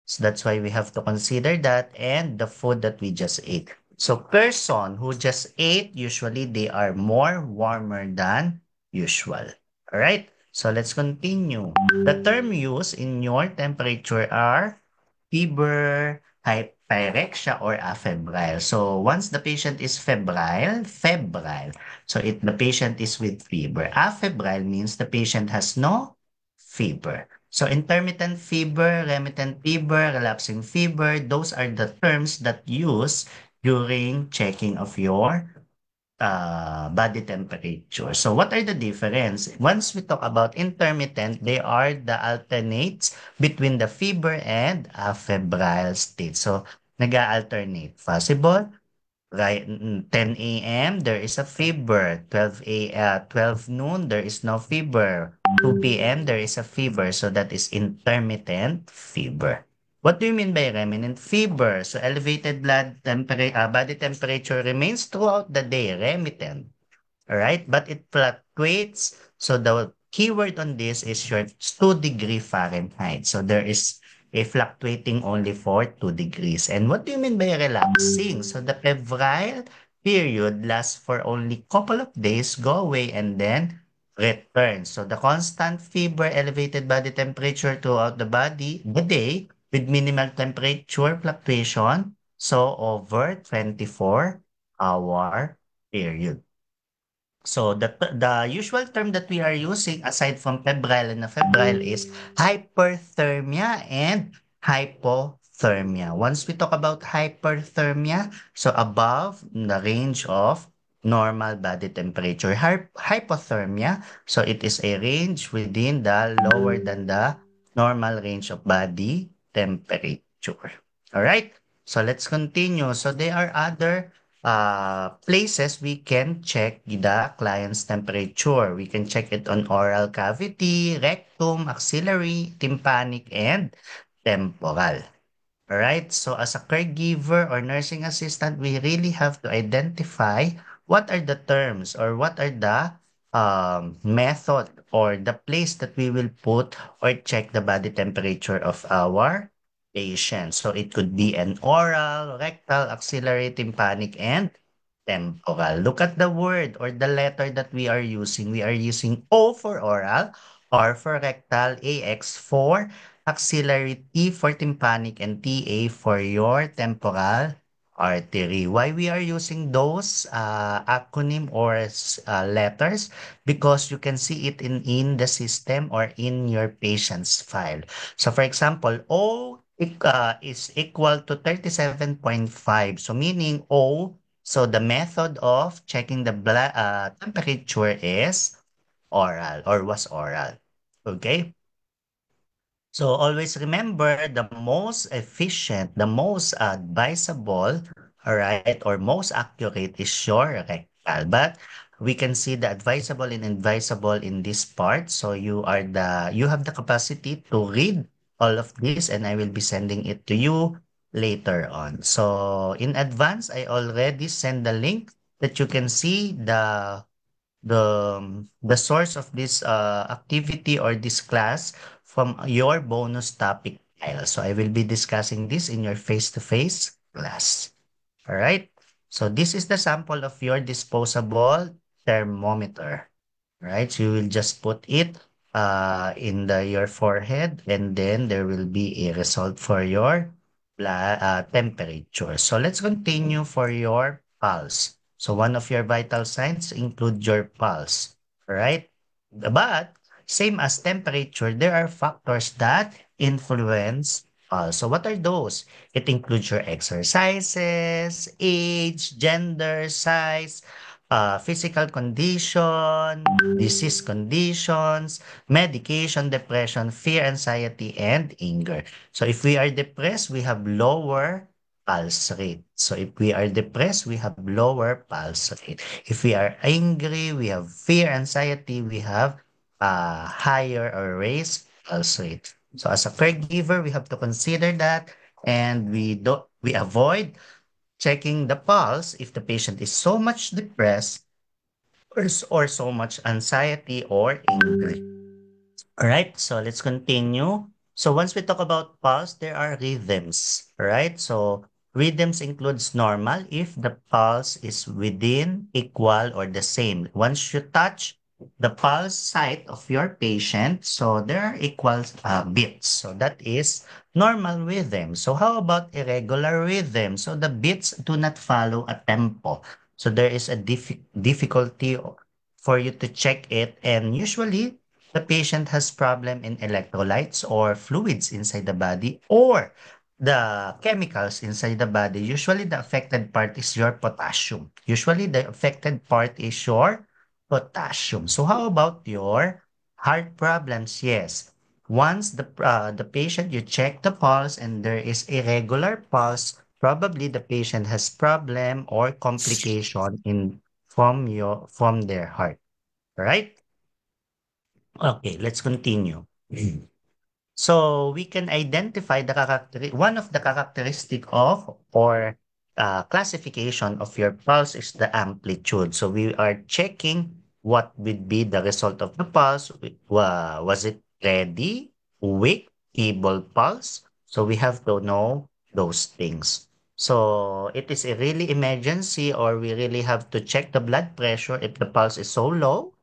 So that's why we have to consider that and the food that we just ate. So person who just ate, usually they are more warmer than usual. All right. So let's continue. The term used in your temperature are fever, pyrexia, or afebrile. So once the patient is febrile, so if the patient is with fever. Afebrile means the patient has no fever. So intermittent fever, remittent fever, relapsing fever, those are the terms that use during checking of your body temperature. So what are the difference? Once we talk about intermittent, they are the alternates between the fever and a febrile state. So nag-alternate. Possible, right? 10 a.m. there is a fever. 12 noon there is no fever. 2 p.m. there is a fever. So that is intermittent fever. What do you mean by remnant fever? So elevated body temperature remains throughout the day, remittent. All right, but it fluctuates. So the keyword on this is your 2 degree Fahrenheit. So there is a fluctuating only for 2 degrees. And what do you mean by relaxing? So the febrile period lasts for only couple of days, go away, and then return. So the constant fever, elevated body temperature throughout the day, with minimal temperature fluctuation. So over 24-hour period. So the usual term that we are using aside from febrile and febrile is hyperthermia and hypothermia. Once we talk about hyperthermia, so above the range of normal body temperature. Hypothermia, so it is a range within the lower than the normal range of body temperature. All right. So let's continue. So there are other places we can check the client's temperature. We can check it on oral cavity, rectum, axillary, tympanic, and temporal. All right. So as a caregiver or nursing assistant, we really have to identify what are the terms or what are the method or the place that we will put or check the body temperature of our patient. So it could be an oral, rectal, axillary, tympanic, and temporal. Look at the word or the letter that we are using. We are using O for oral, R for rectal, AX for axillary, T for tympanic, and TA for your temporal artery. Why we are using those acronym or letters? Because you can see it in the system or in your patient's file. So for example, O is equal to 37.5. So meaning O, so the method of checking the temperature is oral or was oral. Okay? So always remember the most efficient, the most advisable, all right, or most accurate is your rectal. But we can see the advisable and advisable in this part. So you have the capacity to read all of this, and I will be sending it to you later on. So in advance, I already send the link that you can see the source of this activity or this class from your bonus topic file. So I will be discussing this in your face-to-face class. All right. So this is the sample of your disposable thermometer. Right. So you will just put it in your forehead, and then there will be a result for your temperature. So let's continue for your pulse. So one of your vital signs include your pulse, right? But same as temperature, there are factors that influence pulse. So what are those? It includes your exercises, age, gender, size, physical condition, disease conditions, medication, depression, fear, anxiety, and anger. So if we are depressed, we have lower pulse rate. So if we are depressed, we have lower pulse rate. If we are angry, we have fear, anxiety, we have higher or raised pulse rate. So as a caregiver, we have to consider that, and we avoid checking the pulse if the patient is so much depressed or so much anxiety or angry. All right, so let's continue. So once we talk about pulse, there are rhythms, right? So rhythms includes normal if the pulse is within, equal, or the same. Once you touch the pulse site of your patient, so there are equal beats. So that is normal rhythm. So how about irregular rhythm? So the beats do not follow a tempo. So there is a difficulty for you to check it, and usually the patient has problem in electrolytes or fluids inside the body or the chemicals inside the body. Usually the affected part is your potassium. Usually the affected part is your potassium. So how about your heart problems? Yes. Once the patient, you check the pulse and there is irregular pulse, probably the patient has problem or complication in from their heart, right? Okay, let's continue. So we can identify one of the characteristic of or classification of your pulse is the amplitude. So we are checking what would be the result of the pulse. Was it steady, weak, feeble pulse? So we have to know those things. So it is a really emergency, or we really have to check the blood pressure if the pulse is so low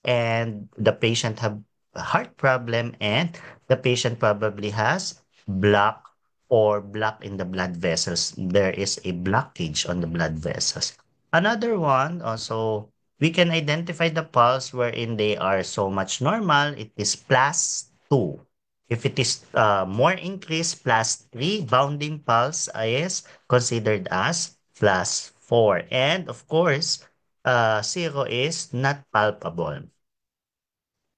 and the patient have a heart problem, and the patient probably has block or block in the blood vessels. There is a blockage on the blood vessels. Another one also, we can identify the pulse wherein they are so much normal. It is plus 2. If it is more increased, plus 3, bounding pulse is considered as plus 4. And of course, 0 is not palpable.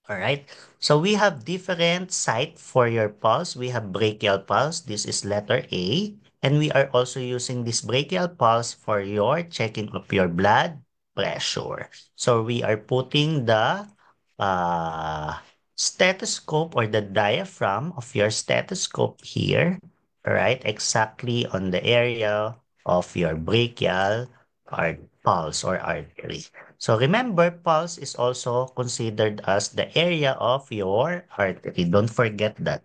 All right. So we have different site for your pulse. We have brachial pulse. This is letter A. And we are also using this brachial pulse for your checking of your blood pressure. So we are putting the uh, stethoscope or the diaphragm of your stethoscope here, all right, exactly on the area of your brachial pulse or artery. So remember, pulse is also considered as the area of your artery. Don't forget that.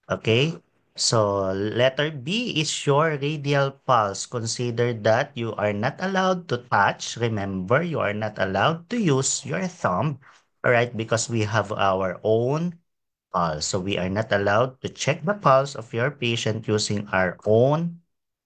Okay? So letter B is your radial pulse. Consider that you are not allowed to touch. Remember, you are not allowed to use your thumb. All right? Because we have our own pulse. So we are not allowed to check the pulse of your patient using our own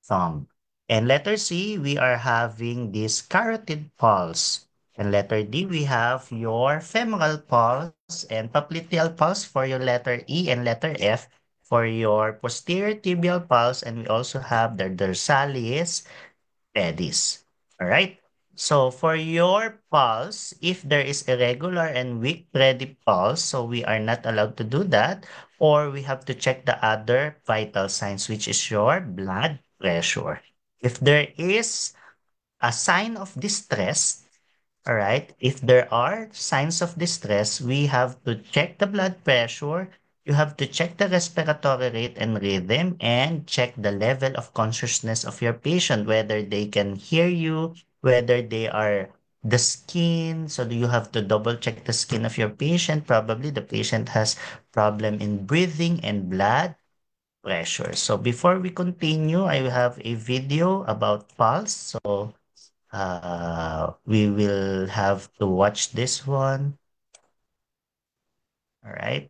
thumb. And letter C, we are having this carotid pulse. And letter D, we have your femoral pulse and popliteal pulse for your letter E, and letter F for your posterior tibial pulse. And we also have the dorsalis pedis. All right. So for your pulse, if there is irregular and weak predip pulse, so we are not allowed to do that, or we have to check the other vital signs, which is your blood pressure. If there is a sign of distress, all right. If there are signs of distress, we have to check the blood pressure. You have to check the respiratory rate and rhythm, and check the level of consciousness of your patient, whether they can hear you, whether they are the skin. So do you have to double check the skin of your patient? Probably the patient has problem in breathing and blood pressure. So before we continue, I have a video about pulse. So we will have to watch this one. All right.